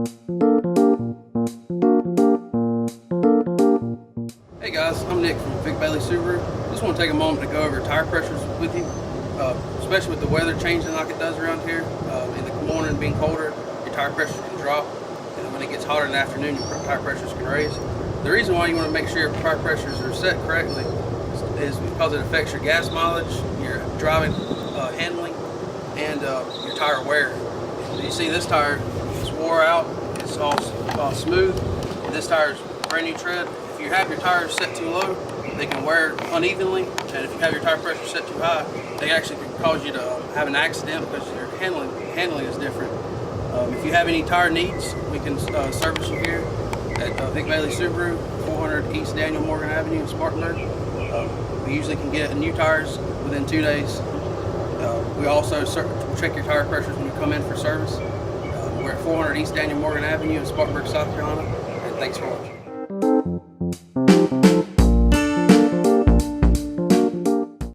Hey guys, I'm Nick from Vic Bailey Subaru. Just want to take a moment to go over tire pressures with you, especially with the weather changing like it does around here. In the morning being colder, your tire pressures can drop, and when it gets hotter in the afternoon, your tire pressures can raise. The reason why you want to make sure your tire pressures are set correctly is because it affects your gas mileage, your driving handling, and your tire wear. You see this tire is wore out, it's all smooth. This tire is brand new tread. If you have your tires set too low, they can wear unevenly, and if you have your tire pressure set too high, they actually can cause you to have an accident because your handling is different. If you have any tire needs, we can service you here at Vic Bailey Subaru, 400 East Daniel Morgan Avenue in Spartanburg. We usually can get new tires within 2 days. We also check your tire pressures when you come in for service. We're at 400 East Daniel Morgan Avenue in Spartanburg, South Carolina, and thanks for watching.